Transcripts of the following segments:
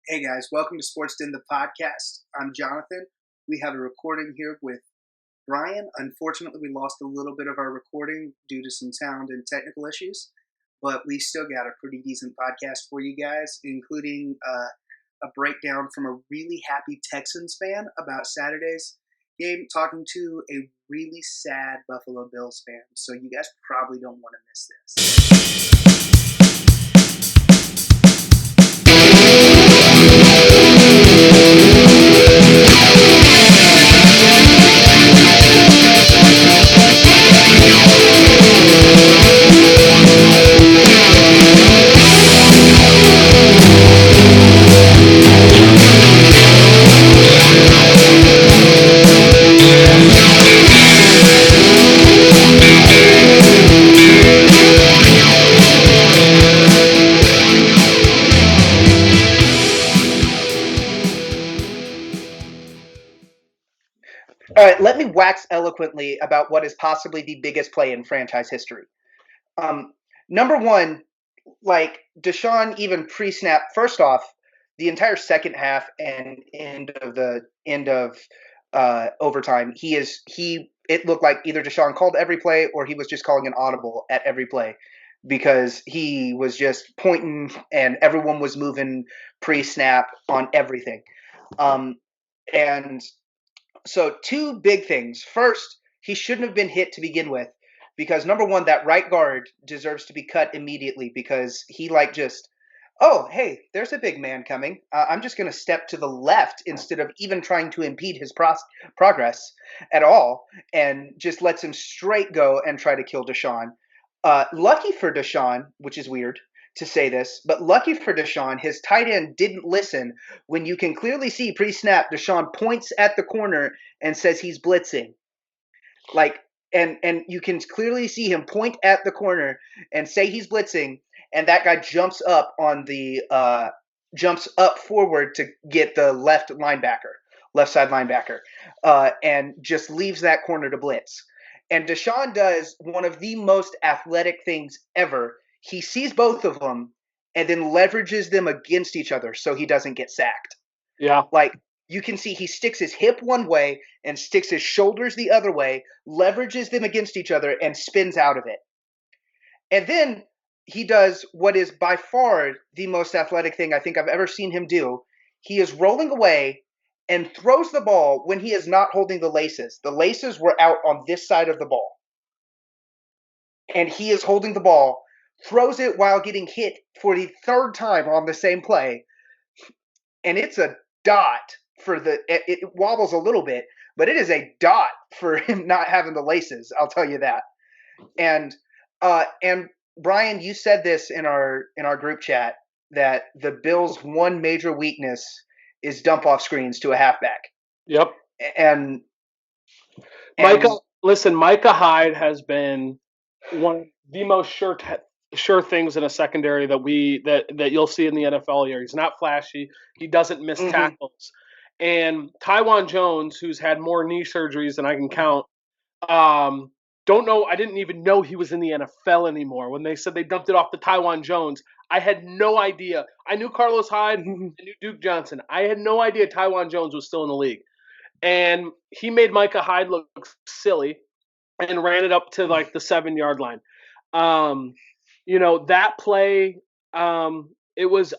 Hey guys, welcome to Sports Den, the podcast. I'm Jonathan. We have a recording here with Brian. Unfortunately, we lost a little bit of our recording due to some sound and technical issues, but we still got a pretty decent podcast for you guys, including a breakdown from a really happy Texans fan about Saturday's game, talking to a really sad Buffalo Bills fan. So you guys probably don't want to miss this. All right, let me wax eloquently about what is possibly the biggest play in franchise history. Number one, like Deshaun, even pre-snap. First off, the entire second half and end of overtime, it looked like either Deshaun called every play or he was just calling an audible at every play because he was just pointing and everyone was moving pre-snap on everything. And so two big things. First, he shouldn't have been hit to begin with because number one, that right guard deserves to be cut immediately because he oh, hey, there's a big man coming. I'm just going to step to the left instead of even trying to impede his progress at all and just lets him straight go and try to kill Deshaun. Lucky for Deshaun, which is weird to say this, but lucky for Deshaun, his tight end didn't listen when you can clearly see pre-snap Deshaun points at the corner and says he's blitzing. And you can clearly see him point at the corner and say he's blitzing, and that guy jumps up forward to get the left side linebacker, and just leaves that corner to blitz. And Deshaun does one of the most athletic things ever. He sees both of them and then leverages them against each other so he doesn't get sacked. Yeah. Like, you can see he sticks his hip one way and sticks his shoulders the other way, leverages them against each other, and spins out of it. And then he does what is by far the most athletic thing I think I've ever seen him do. He is rolling away and throws the ball when he is not holding the laces. The laces were out on this side of the ball. And he is holding the ball, throws it while getting hit for the third time on the same play. And it's a dot it wobbles a little bit, but it is a dot for him not having the laces. I'll tell you that. And Brian, you said this in our group chat that the Bills' one major weakness is dump off screens to a halfback. Yep. And Micah Hyde has been one of the most sure things in a secondary that you'll see in the NFL here. He's not flashy. He doesn't miss tackles. And Taiwan Jones, who's had more knee surgeries than I can count, don't know. I didn't even know he was in the NFL anymore. When they said they dumped it off to Taiwan Jones, I had no idea. I knew Carlos Hyde, I knew Duke Johnson. I had no idea Taiwan Jones was still in the league. And he made Micah Hyde look silly and ran it up to like the 7-yard line. That play, it was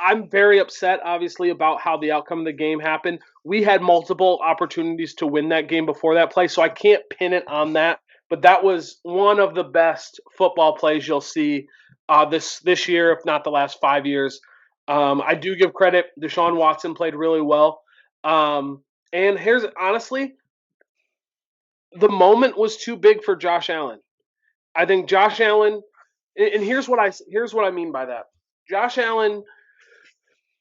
I'm very upset, obviously, about how the outcome of the game happened. We had multiple opportunities to win that game before that play, so I can't pin it on that. But that was one of the best football plays you'll see this year, if not the last 5 years. I do give credit. Deshaun Watson played really well. And here's, honestly, the moment was too big for Josh Allen. I think Josh Allen, and here's what I mean by that. Josh Allen,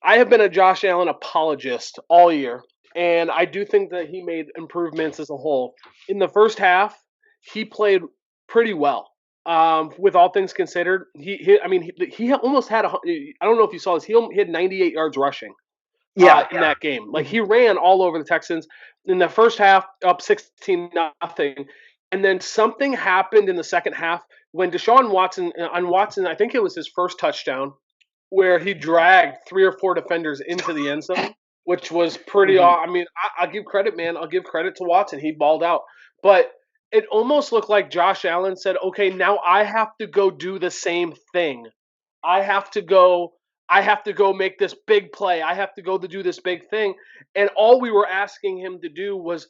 I have been a Josh Allen apologist all year, and I do think that he made improvements as a whole. In the first half, he played pretty well. With all things considered, he almost had I don't know if you saw this. He had 98 yards rushing. In that game. Like, he ran all over the Texans in the first half, up 16-0. And then something happened in the second half when Deshaun Watson, I think it was his first touchdown, where he dragged 3 or 4 defenders into the end zone, which was pretty. Mhm. I mean, I'll give credit, man. I'll give credit to Watson. He balled out, but it almost looked like Josh Allen said, "Okay, now I have to go do the same thing. I have to go. I have to go make this big play. I have to go to do this big thing." And all we were asking him to do was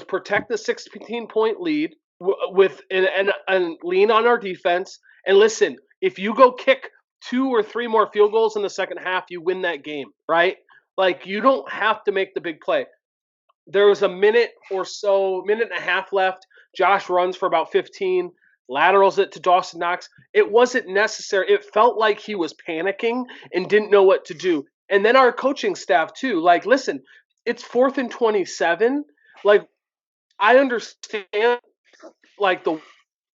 protect the 16-point lead with and lean on our defense. And listen, if you go kick 2 or 3 more field goals in the second half, you win that game, right? Like you don't have to make the big play. There was a minute or so, minute and a half left. Josh runs for about 15, laterals it to Dawson Knox. It wasn't necessary. It felt like he was panicking and didn't know what to do. And then our coaching staff too. Like, listen, it's 4th and 27. Like, I understand like the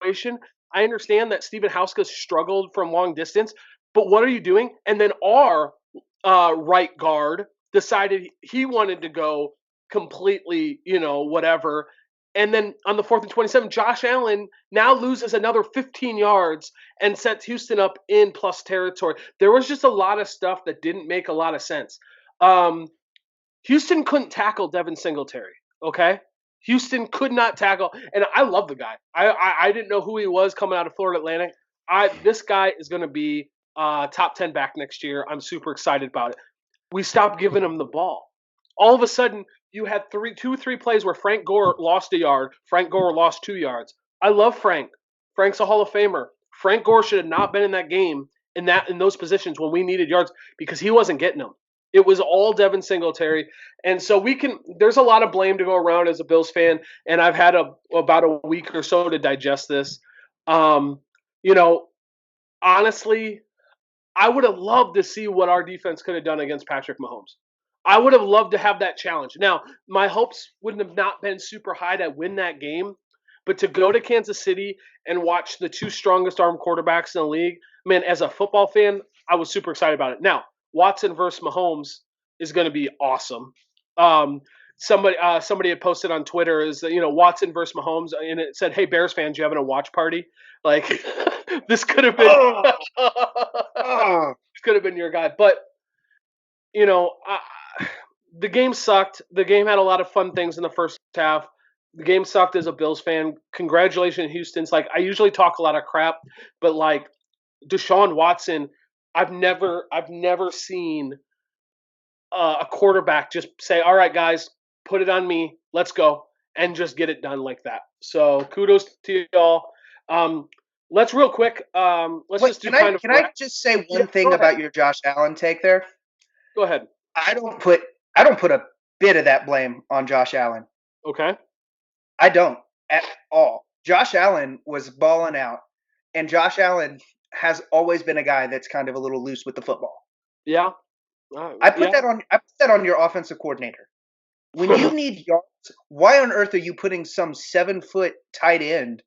situation. I understand that Steven Hauska struggled from long distance, but what are you doing? And then our right guard decided he wanted to go completely, whatever. And then on the 4th and 27, Josh Allen now loses another 15 yards and sets Houston up in plus territory. There was just a lot of stuff that didn't make a lot of sense. Houston couldn't tackle Devin Singletary. Okay, Houston could not tackle, and I love the guy. I didn't know who he was coming out of Florida Atlantic. This guy is going to be top 10 back next year. I'm super excited about it. We stopped giving him the ball. All of a sudden, you had 2 or 3 plays where Frank Gore lost a yard. Frank Gore lost 2 yards. I love Frank. Frank's a Hall of Famer. Frank Gore should have not been in that game in those positions when we needed yards because he wasn't getting them. It was all Devin Singletary. And so there's a lot of blame to go around as a Bills fan. And I've had about a week or so to digest this. Honestly, I would have loved to see what our defense could have done against Patrick Mahomes. I would have loved to have that challenge. Now, my hopes wouldn't have not been super high to win that game, but to go to Kansas City and watch the 2 strongest arm quarterbacks in the league, man, as a football fan, I was super excited about it. Now, Watson versus Mahomes is going to be awesome. Somebody had posted on Twitter is Watson versus Mahomes, and it said, "Hey Bears fans, you having a watch party?" Like this could have been this could have been your guy, but the game sucked. The game had a lot of fun things in the first half. The game sucked as a Bills fan. Congratulations, Houston's. Like I usually talk a lot of crap, but like Deshaun Watson, I've never seen a quarterback just say, "All right, guys, put it on me. Let's go," and just get it done like that. So kudos to y'all. Let's real quick. Let's just do kind of. Can I just say one thing about your Josh Allen take there? Go ahead. I don't put a bit of that blame on Josh Allen. Okay. I don't at all. Josh Allen was balling out, and Josh Allen has always been a guy that's kind of a little loose with the football. Yeah. I put that on your offensive coordinator. When you need yards, why on earth are you putting some 7-foot tight end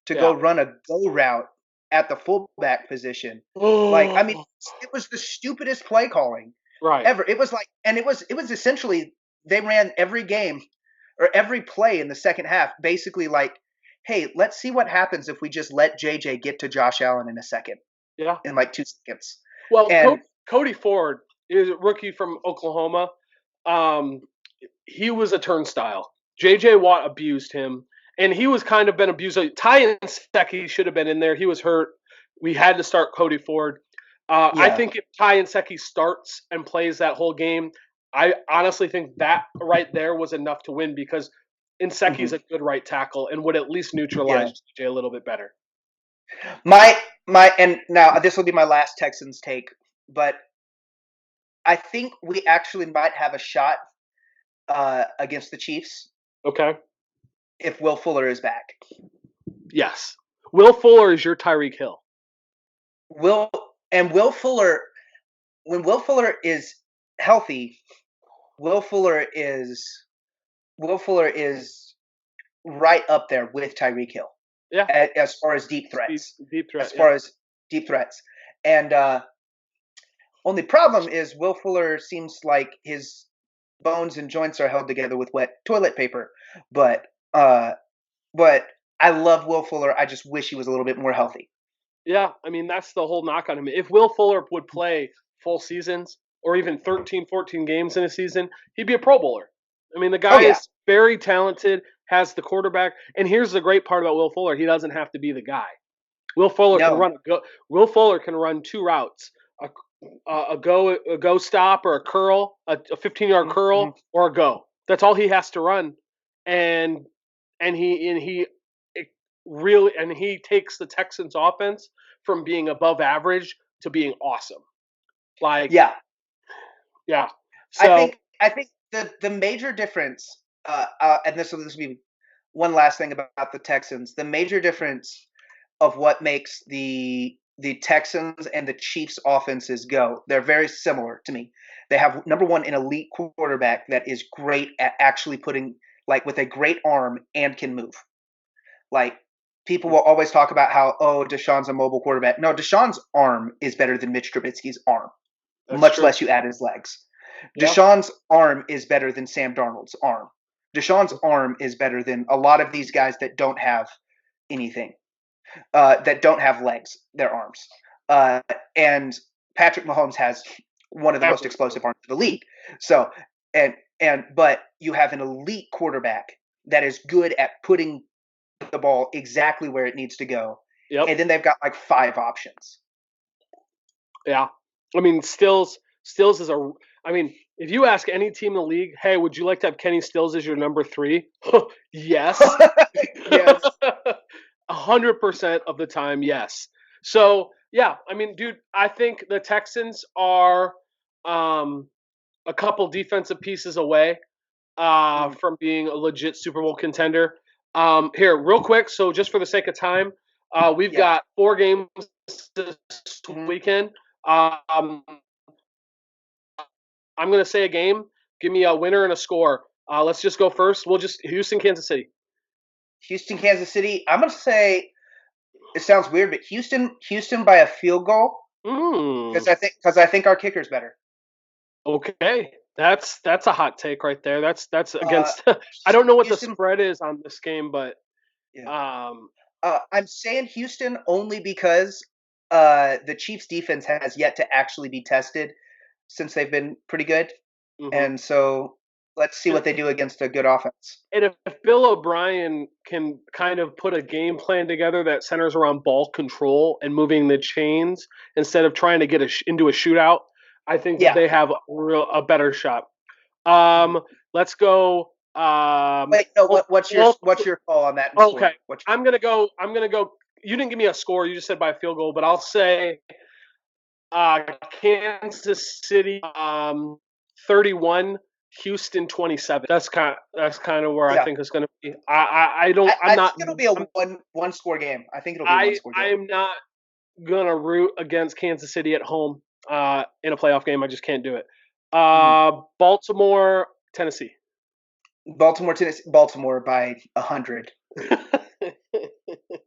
to go run a go route at the fullback position? It was the stupidest play calling ever. It was like, and it was essentially they ran every game or every play in the second half, basically like, hey, let's see what happens if we just let JJ get to Josh Allen in a second. Yeah. In like 2 seconds. Well, Cody Ford is a rookie from Oklahoma. He was a turnstile. JJ Watt abused him, and he was kind of been abused. Ty Nsekhe should have been in there. He was hurt. We had to start Cody Ford. I think if Ty Nsekhe starts and plays that whole game, I honestly think that right there was enough to win because Nsekhe is a good right tackle and would at least neutralize JJ a little bit better. And now this will be my last Texans take, but I think we actually might have a shot against the Chiefs. Okay. If Will Fuller is back. Yes. Will Fuller is your Tyreek Hill. Will Fuller, when Will Fuller is healthy, Will Fuller is right up there with Tyreek Hill. Yeah. As far as deep threats. As deep threats. And only problem is Will Fuller seems like his bones and joints are held together with wet toilet paper. But I love Will Fuller. I just wish he was a little bit more healthy. Yeah, I mean that's the whole knock on him. If Will Fuller would play full seasons or even 13, 14 games in a season, he'd be a Pro Bowler. I mean, the Oh guy yeah. is very talented, has the quarterback. And here's the great part about Will Fuller. He doesn't have to be the guy. Will Fuller can No. run Will Fuller can run two routes: a go stop or a curl, a 15-yard Mm-hmm. curl or a go. That's all he has to run, and he really he takes the Texans offense from being above average to being awesome. Like Yeah. yeah, I so think the major difference, and this will be one last thing about the Texans. The major difference of what makes the Texans and the Chiefs offenses go. They're very similar to me. They have number one an elite quarterback that is great at actually putting like with a great arm and can move. Like people will always talk about how Deshaun's a mobile quarterback. No, Deshaun's arm is better than Mitch Trubisky's arm. that's Much true. less you add his legs. Yeah. Deshaun's arm is better than Sam Darnold's arm. Deshaun's arm is better than a lot of these guys that don't have anything, that don't have legs, their arms. And Patrick Mahomes has one of the most explosive arms in the league. So, but you have an elite quarterback that is good at putting the ball exactly where it needs to go. Yep. And then they've got like 5 options. Yeah. I mean, Stills is I mean, if you ask any team in the league, hey, would you like to have Kenny Stills as your number 3? Yes. Yes. 100% of the time, yes. So, yeah, I mean, dude, I think the Texans are a couple defensive pieces away from being a legit Super Bowl contender. Here, real quick, so just for the sake of time, we've got 4 games this weekend. I'm going to say a game. Give me a winner and a score. Let's just go first. We'll just Houston, Kansas City. Houston, Kansas City. I'm going to say it sounds weird, but Houston by a field goal because I think our kicker's better. Okay, that's a hot take right there. That's against. I don't know what Houston, the spread is on this game, but I'm saying Houston only because the Chiefs' defense has yet to actually be tested since they've been pretty good, and so let's see what they do against a good offense. And if Bill O'Brien can kind of put a game plan together that centers around ball control and moving the chains instead of trying to get into a shootout, I think that they have a better shot. Let's go. Wait, no. What's your call on that? Okay, I'm gonna go. You didn't give me a score. You just said by a field goal, but I'll say Kansas City 31. Houston 27. That's kind of where I think it's going to be. I think it'll be a one score game. I think it'll be a one score game. I'm not going to root against Kansas City at home in a playoff game. I just can't do it. Baltimore, Tennessee. Baltimore by 100.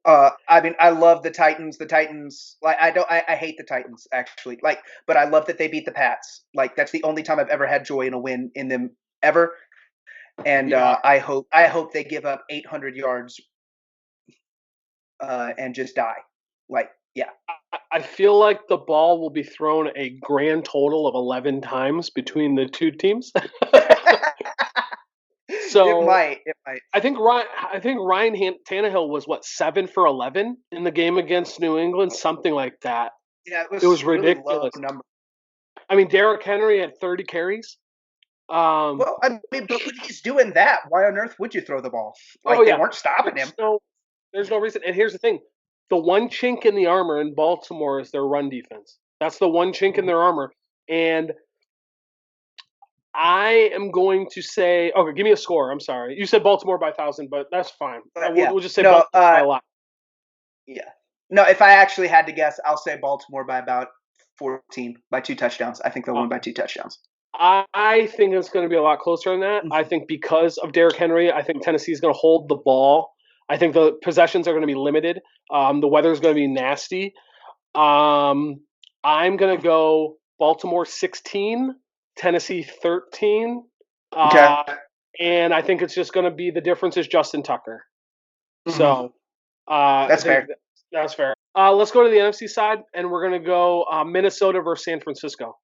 I mean, I love the Titans. The Titans, like, I hate the Titans actually, like, but I love that they beat the Pats. Like, that's the only time I've ever had joy in a win in them ever. And I hope they give up 800 yards and just die. Like, yeah. I feel like the ball will be thrown a grand total of 11 times between the two teams. So it might. I think Ryan Tannehill was 7 for 11 in the game against New England, something like that. Yeah, it was really ridiculous. Low number. I mean, Derrick Henry had 30 carries. Well, I mean, but when he's doing that, why on earth would you throw the ball? Like, they weren't stopping him. There's no reason. And here's the thing: the one chink in the armor in Baltimore is their run defense. That's the one chink in their armor, and I am going to say, okay, give me a score. I'm sorry. You said Baltimore by 1,000, but that's fine. We'll just say Baltimore by a lot. Yeah. No, if I actually had to guess, I'll say Baltimore by about 14, by 2 touchdowns. I think they'll win by 2 touchdowns. I think it's going to be a lot closer than that. I think because of Derrick Henry, I think Tennessee is going to hold the ball. I think the possessions are going to be limited. The weather is going to be nasty. I'm going to go Baltimore 16. Tennessee 13. Okay. And I think it's just going to be the difference is Justin Tucker. So that's fair. That's fair. Let's go to the NFC side, and we're going to go Minnesota versus San Francisco.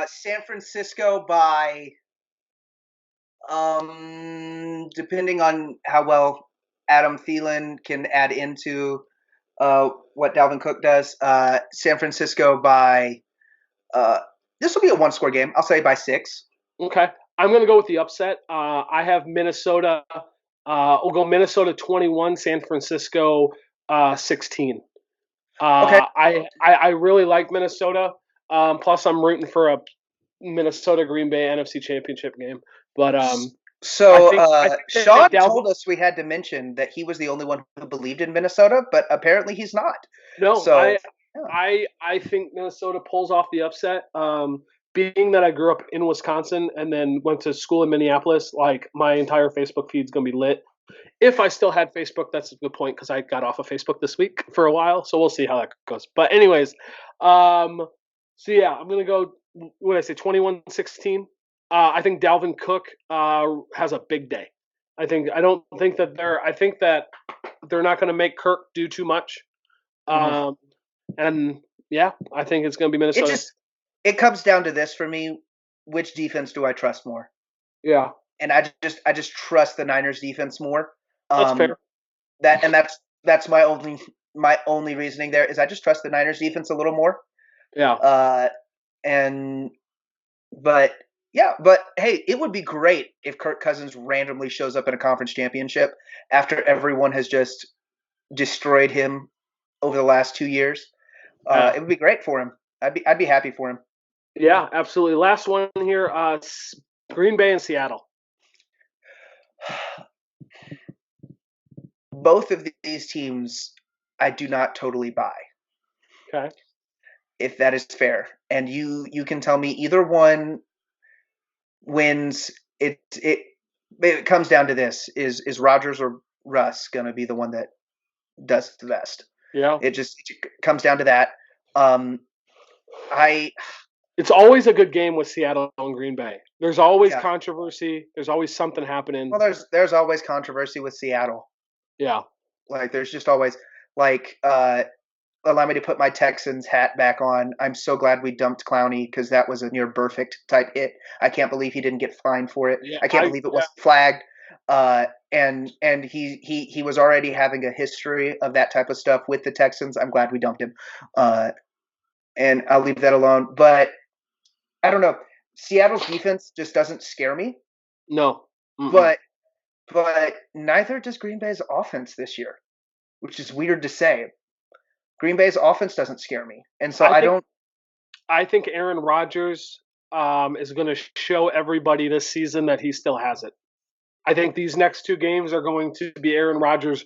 San Francisco by, depending on how well Adam Thielen can add into what Dalvin Cook does, San Francisco by, uh, this will be a one-score game. I'll say by 6. Okay. I'm going to go with the upset. I have Minnesota. We'll go Minnesota 21, San Francisco 16. Okay. I really like Minnesota. Plus, I'm rooting for a Minnesota Green Bay NFC Championship game. But So I think Sean that Dalvin. told us we had to mention that he was the only one who believed in Minnesota, but apparently he's not. No, So I think Minnesota pulls off the upset. Being that I grew up in Wisconsin and then went to school in Minneapolis, like my entire Facebook feed's gonna be lit. If I still had Facebook, that's a good point because I got off of Facebook this week for a while, so we'll see how that goes. But anyways, so yeah, I'm gonna go. What did I say? 21-16. I think Dalvin Cook has a big day. I don't think that they're. I think that they're not going to make Kirk do too much. mhm. And yeah, I think it's going to be Minnesota. It comes down to this for me: which defense do I trust more? Yeah, And I just trust the Niners defense more. that's fair. That's my only reasoning there is I just trust the Niners defense a little more. Yeah, And but yeah, but hey, it would be great if Kirk Cousins randomly shows up in a conference championship after everyone has just destroyed him over the last 2 years. It would be great for him. I'd be happy for him. yeah, absolutely. Last one here: Green Bay and Seattle. Both of these teams, I do not totally buy. Okay. If that is fair, and you can tell me either one wins. It comes down to this: is Rodgers or Russ going to be the one that does the best? Yeah. It comes down to that. It's always a good game with Seattle and Green Bay. There's always Yeah. controversy. There's always something happening. Well, there's always controversy with Seattle. Yeah. Like there's just always like allow me to put my Texans hat back on. I'm so glad we dumped Clowney because that was a near perfect type hit. I can't believe he didn't get fined for it. Yeah, I can't believe it wasn't flagged. And he was already having a history of that type of stuff with the Texans. I'm glad we dumped him. And I'll leave that alone. But I don't know. Seattle's defense just doesn't scare me. No. Mm-mm. But neither does Green Bay's offense this year, which is weird to say. Green Bay's offense doesn't scare me, and so I think Aaron Rodgers is going to show everybody this season that he still has it. I think these next 2 games are going to be Aaron Rodgers'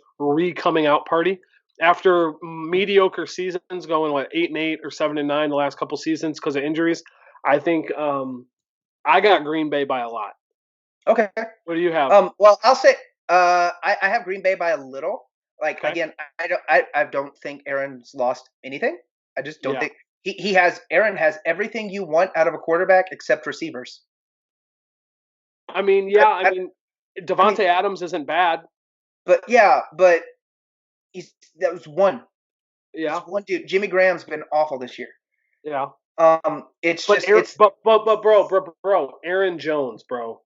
coming out party after mediocre seasons, going 8-8 or 7-9 the last couple seasons because of injuries. I think I got Green Bay by a lot. Okay. What do you have? Well, I'll say I have Green Bay by a little. Like Okay. again, I don't think Aaron's lost anything. I just don't think Aaron has everything you want out of a quarterback except receivers. I mean, Devontae Adams isn't bad. But that was one. Yeah. That's one dude. Jimmy Graham's been awful this year. Yeah. Bro, Aaron Jones, bro.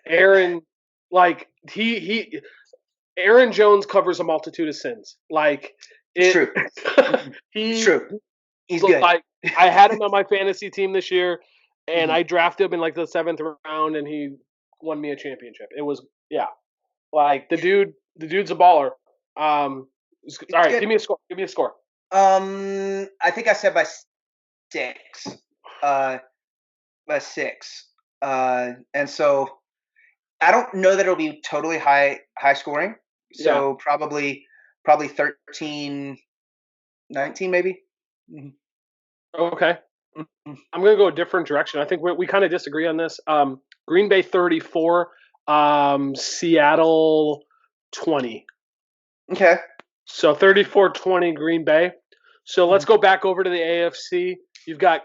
Aaron Aaron Jones covers a multitude of sins. It's true. It's true. He's good. I had him on my fantasy team this year, and I drafted him in the 7th round, and he won me a championship. It was the dude's a baller. All right, good. Give me a score. I think I said by 6. By 6. And so I don't know that it'll be totally high scoring. So probably 13-19 maybe. Mm-hmm. Okay. Mm-hmm. I'm going to go a different direction. I think we kind of disagree on this. Green Bay 34, Seattle 20. Okay. So 34-20 Green Bay. So let's go back over to the AFC. You've got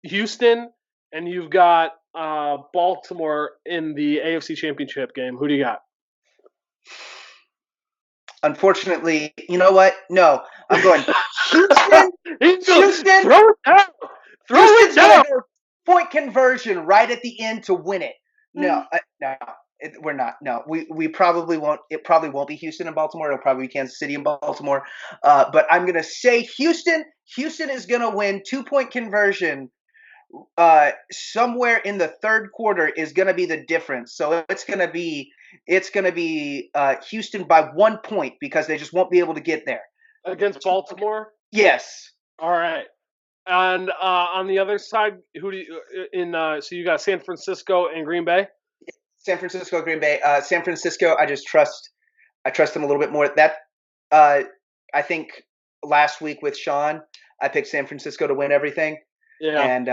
Houston and you've got Baltimore in the AFC Championship game. Who do you got? Unfortunately, you know what? No, I'm going Houston. Throw it down. 2-point conversion right at the end to win it. No, no, we're not. No, we probably won't. It probably won't be Houston and Baltimore. It'll probably be Kansas City and Baltimore. But I'm gonna say Houston. Houston is gonna win 2-point conversion. Somewhere in the third quarter is gonna be the difference. So it's gonna be Houston by 1 point because they just won't be able to get there against Baltimore. Yes. All right. And on the other side, who do you so you got San Francisco and Green Bay? San Francisco, Green Bay. San Francisco, I trust them a little bit more. Uh, I think last week with Sean, I picked San Francisco to win everything, Yeah. and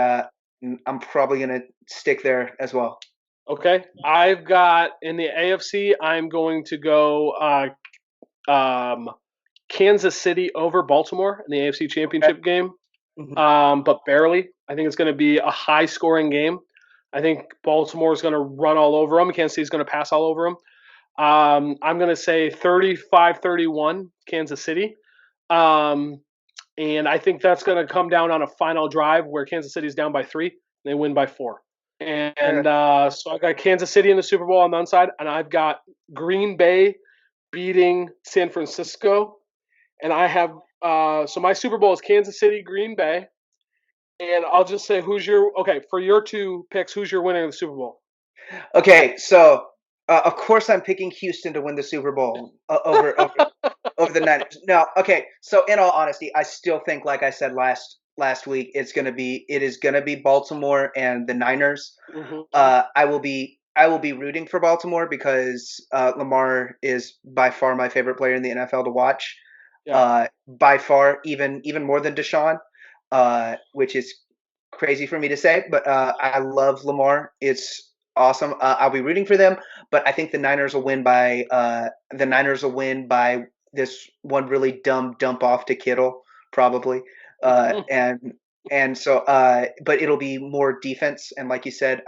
I'm probably gonna stick there as well. Okay. I've got in the AFC, I'm going to go Kansas City over Baltimore in the AFC Championship game, but barely. I think it's going to be a high-scoring game. I think Baltimore is going to run all over them. Kansas City is going to pass all over them. I'm going to say 35-31 Kansas City. And I think that's going to come down on a final drive where Kansas City is down by 3. They win by 4. And so I've got Kansas City in the Super Bowl on the side, and I've got Green Bay beating San Francisco. And I have so my Super Bowl is Kansas City, Green Bay. And I'll just say for your 2 picks, who's your winner of the Super Bowl? Okay, so of course I'm picking Houston to win the Super Bowl over the Niners. No, okay. So in all honesty, I still think, like I said last week, it is gonna be Baltimore and the Niners. Mm-hmm. I will be rooting for Baltimore because Lamar is by far my favorite player in the NFL to watch. Yeah. By far, even more than Deshaun, which is crazy for me to say, but I love Lamar. It's awesome. I'll be rooting for them, but I think the Niners will win by this one really dumb dump off to Kittle, probably. And so, but it'll be more defense. And like you said,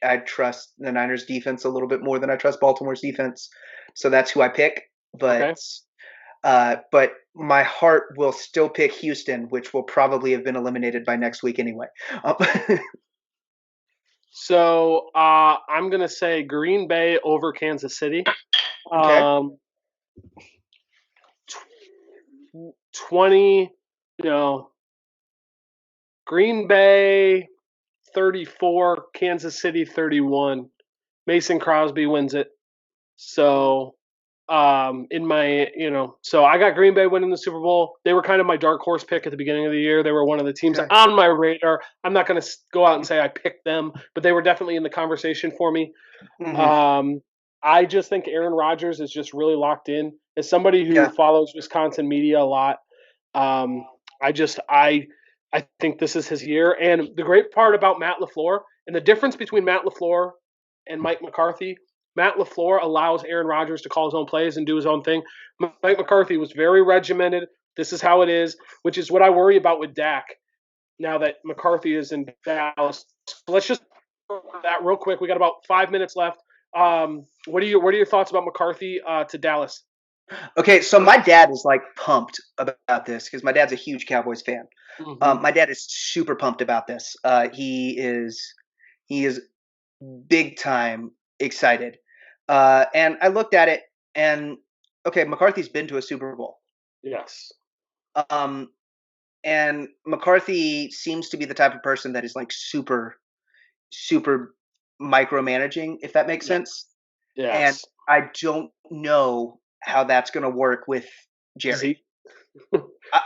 I trust the Niners defense a little bit more than I trust Baltimore's defense. So that's who I pick. But but my heart will still pick Houston, which will probably have been eliminated by next week anyway. So I'm going to say Green Bay over Kansas City. Okay. 20, Green Bay 34, Kansas City 31. Mason Crosby wins it. So so I got Green Bay winning the Super Bowl. They were kind of my dark horse pick at the beginning of the year. They were one of the teams on my radar. I'm not going to go out and say I picked them, but they were definitely in the conversation for me. Mm-hmm. I just think Aaron Rodgers is just really locked in. As somebody who follows Wisconsin media a lot, I think this is his year. And the great part about Matt LaFleur and the difference between Matt LaFleur and Mike McCarthy, Matt LaFleur allows Aaron Rodgers to call his own plays and do his own thing. Mike McCarthy was very regimented. This is how it is, which is what I worry about with Dak now that McCarthy is in Dallas. Let's just go over that real quick. We got about 5 minutes left. What are your thoughts about McCarthy to Dallas? Okay, so my dad is like pumped about this because my dad's a huge Cowboys fan. Mm-hmm. My dad is super pumped about this. He is big time excited. And I looked at it, and okay, McCarthy's been to a Super Bowl. Yes. And McCarthy seems to be the type of person that is like super, super micromanaging, if that makes sense. Yes. And I don't know how that's going to work with Jerry.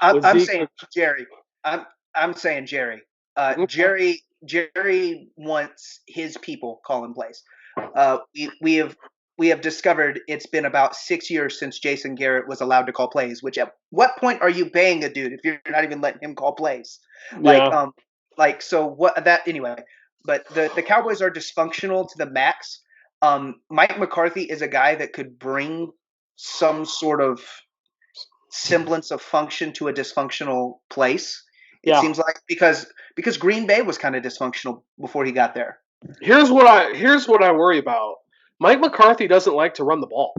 I'm saying Jerry. I'm saying Jerry. Jerry wants his people calling plays. We have discovered it's been about 6 years since Jason Garrett was allowed to call plays. Which at what point are you paying a dude if you're not even letting him call plays? So what that anyway. But the Cowboys are dysfunctional to the max. Mike McCarthy is a guy that could bring some sort of semblance of function to a dysfunctional place. It seems like because Green Bay was kind of dysfunctional before he got there. Here's what I worry about. Mike McCarthy doesn't like to run the ball,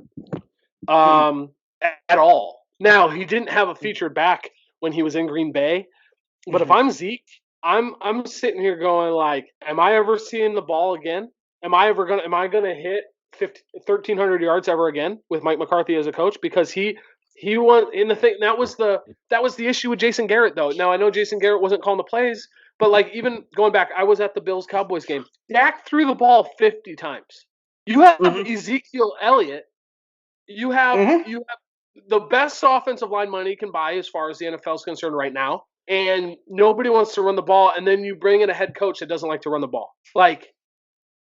at all. Now he didn't have a featured back when he was in Green Bay, but if I'm Zeke I'm sitting here going like, am I ever seeing the ball again? Am I gonna hit 1,300 yards ever again with Mike McCarthy as a coach? Because he won in the thing that was the issue with Jason Garrett though. Now I know Jason Garrett wasn't calling the plays, but like even going back, I was at the Bills Cowboys game. Dak threw the ball 50 times. You have Mm-hmm. Ezekiel Elliott. You have Mm-hmm. you have the best offensive line money can buy as far as the NFL is concerned right now, and nobody wants to run the ball. And then you bring in a head coach that doesn't like to run the ball. Like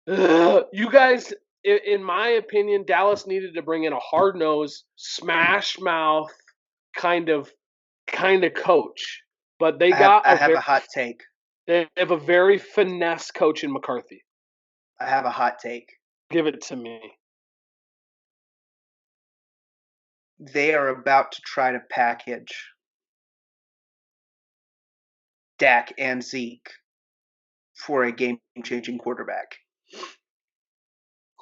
you guys, in my opinion, Dallas needed to bring in a hard nosed, smash mouth kind of coach, but they got I have a hot take. they have a very finesse coach in McCarthy. I have a hot take. Give it to me. They are about to try to package Dak and Zeke for a game-changing quarterback.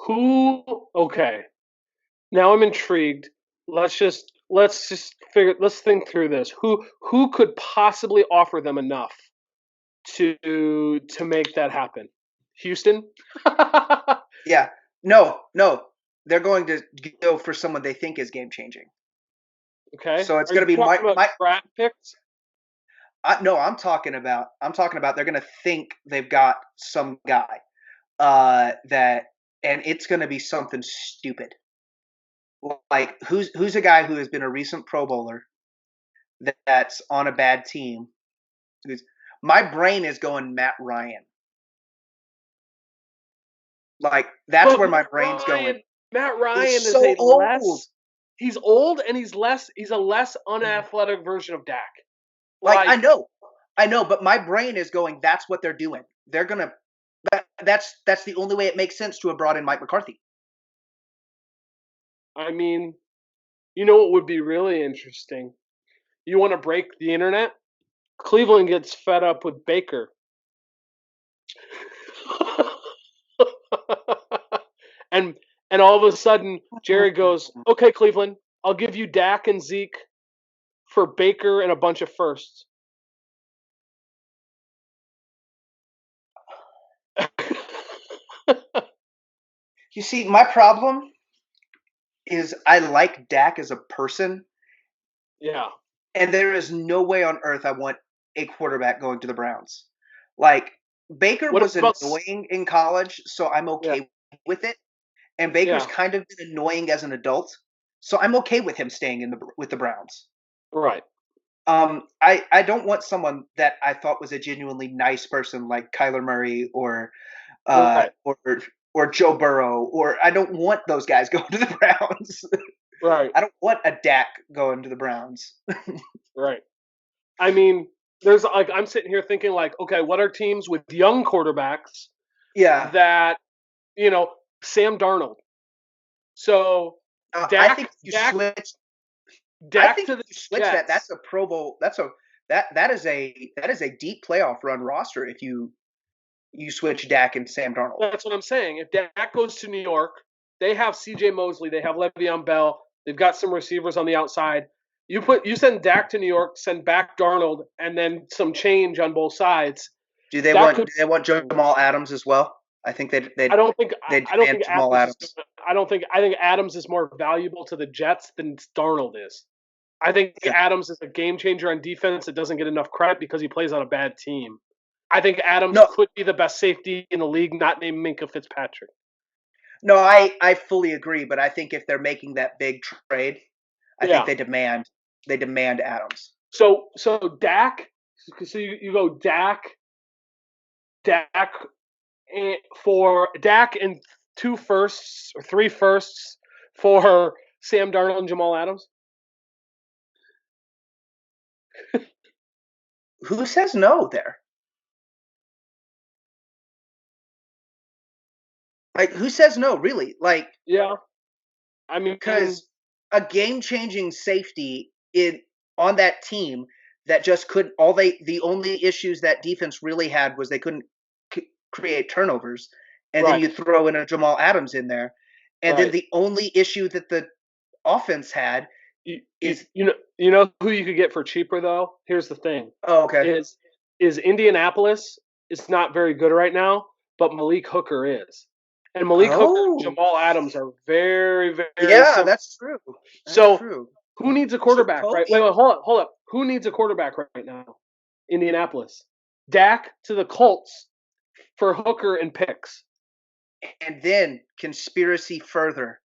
Who? Okay. Now I'm intrigued. Let's just figure. Let's think through this. Who could possibly offer them enough to make that happen? Houston. Yeah. No, no. They're going to go for someone they think is game-changing. Okay. So it's Are going you to be talking about Mike. draft picks? No, I'm talking about they're going to think they've got some guy that, and it's going to be something stupid. Like who's a guy who has been a recent Pro Bowler that's on a bad team. My brain is going Matt Ryan. Like that's But where my brain's going. Matt He's Ryan is so a old. less. He's old and he's a less unathletic version of Dak. Like Like, I know, but my brain is going. That's what they're doing. They're gonna. That's the only way it makes sense to have brought in Mike McCarthy. I mean, you know what would be really interesting? You want to break the internet? Cleveland gets fed up with Baker. and and all of a sudden Jerry goes, "Okay, Cleveland, I'll give you Dak and Zeke for Baker and a bunch of firsts." You see, my problem is I like Dak as a person, Yeah. and there is no way on earth I want a quarterback going to the Browns. Like Baker What was about annoying in college, so I'm yeah, okay with it. And Baker's yeah, kind of been annoying as an adult, so I'm okay with him staying with the Browns. right. I don't want someone that I thought was a genuinely nice person like Kyler Murray uh Right. or or Joe Burrow, or I don't want those guys going to the Browns. Right. I don't want a Dak going to the Browns. Right. I mean, there's like I'm sitting here thinking like, okay, what are teams with young quarterbacks Yeah, that, Sam Darnold. So I think Dak if you Dak switch. I Dak think to if the you switch that, that's Jets. a Pro Bowl. That is a deep playoff run roster. If you switch Dak and Sam Darnold. That's what I'm saying. If Dak goes to New York, they have C.J. Mosley, they have Le'Veon Bell, they've got some receivers on the outside. You send Dak to New York, send back Darnold, and then some change on both sides. That could. Do they want Jamal Adams as well? I think I don't think. they I don't demand think Jamal Adams is. Adams. I don't think. I think Adams is more valuable to the Jets than Darnold is. I think Yeah. Adams is a game changer on defense that doesn't get enough credit because he plays on a bad team. I think Adams No, could be the best safety in the league, not named Minka Fitzpatrick. no, I fully agree, but I think if they're making that big trade, I think Yeah. they demand Adams. So Dak. So you go Dak for Dak and 2 firsts or 3 firsts for Sam Darnold and Jamal Adams. Who says no there? Like who says no? Really? Like Yeah, I mean, because a game-changing safety in on that team that just couldn't all they the only issues that defense really had was they couldn't create turnovers, and then right, you throw in a Jamal Adams in there, and then right. the only issue that the offense had You, you, is you know you know who you could get for cheaper though. Here's the thing: oh okay. is is Indianapolis is not very good right now, but Malik Hooker is. And Malik Hooker and Jamal Adams are very, very yeah, similar. that's true. So who needs a quarterback, right? Coach? Wait, hold up. Who needs a quarterback right now? Indianapolis. Dak to the Colts for Hooker and picks. And then conspiracy further.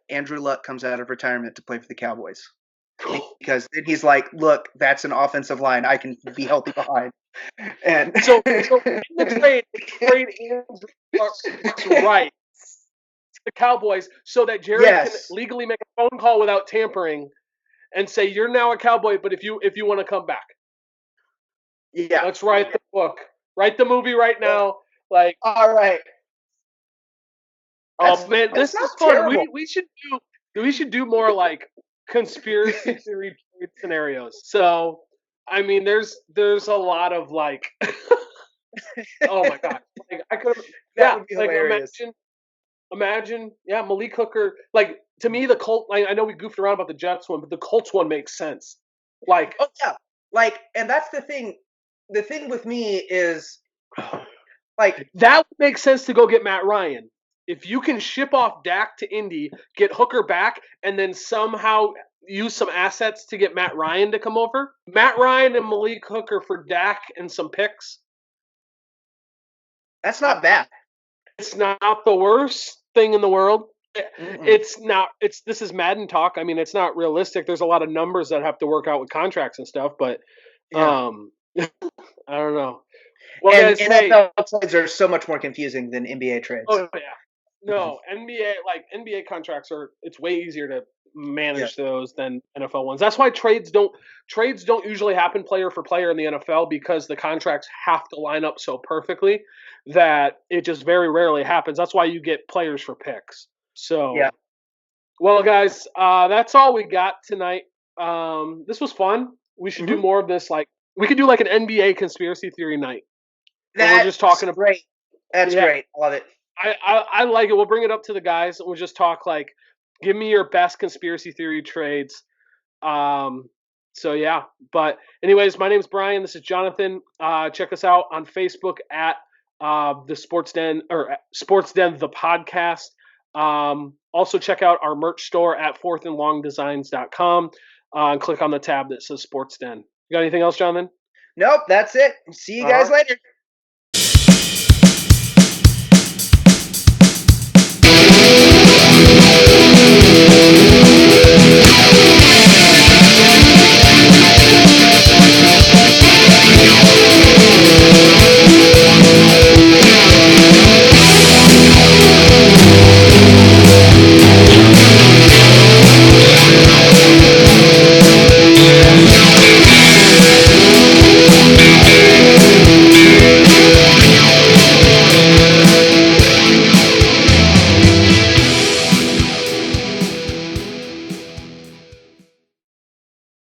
Andrew Luck comes out of retirement to play for the Cowboys. Because then he's like, look, that's an offensive line I can be healthy behind. And so in the trade Andrew Luck's right to the Cowboys so that Jerry can legally make a phone call without tampering and say, you're now a Cowboy, but if you want to come back. Yeah. Let's write the book. Write the movie right now. Like, all right. Oh man, this is fun. We should do more like conspiracy theory scenarios. So, I mean, there's a lot of like, oh my god, like I could, would be hilarious. Imagine, Malik Hooker. Like to me, the Colts. Like, I know we goofed around about the Jets one, but the Colts one makes sense. Like, oh yeah, like, and that's the thing. The thing with me is, like, that would make sense to go get Matt Ryan. If you can ship off Dak to Indy, get Hooker back, and then somehow use some assets to get Matt Ryan to come over. Matt Ryan and Malik Hooker for Dak and some picks. That's not bad. It's not the worst thing in the world. It's not. This is Madden talk. I mean, it's not realistic. There's a lot of numbers that have to work out with contracts and stuff, but I don't know. Well, and NFL trades are so much more confusing than NBA trades. Oh yeah. No, NBA contracts it's way easier to manage those than NFL ones. That's why trades don't usually happen player for player in the NFL, because the contracts have to line up so perfectly that it just very rarely happens. That's why you get players for picks. So well guys, that's all we got tonight. This was fun. We should do more of this. Like, we could do like an NBA conspiracy theory night. We're just talking about great. That's great. Love it. I like it. We'll bring it up to the guys and we'll just talk like, give me your best conspiracy theory trades. So yeah, but anyways, my name's Brian. This is Jonathan. Check us out on Facebook at the Sports Den, or Sports Den the podcast. Also check out our merch store at fourthandlongdesigns.com and click on the tab that says Sports Den. You got anything else, Jonathan? Nope, that's it. See you guys later.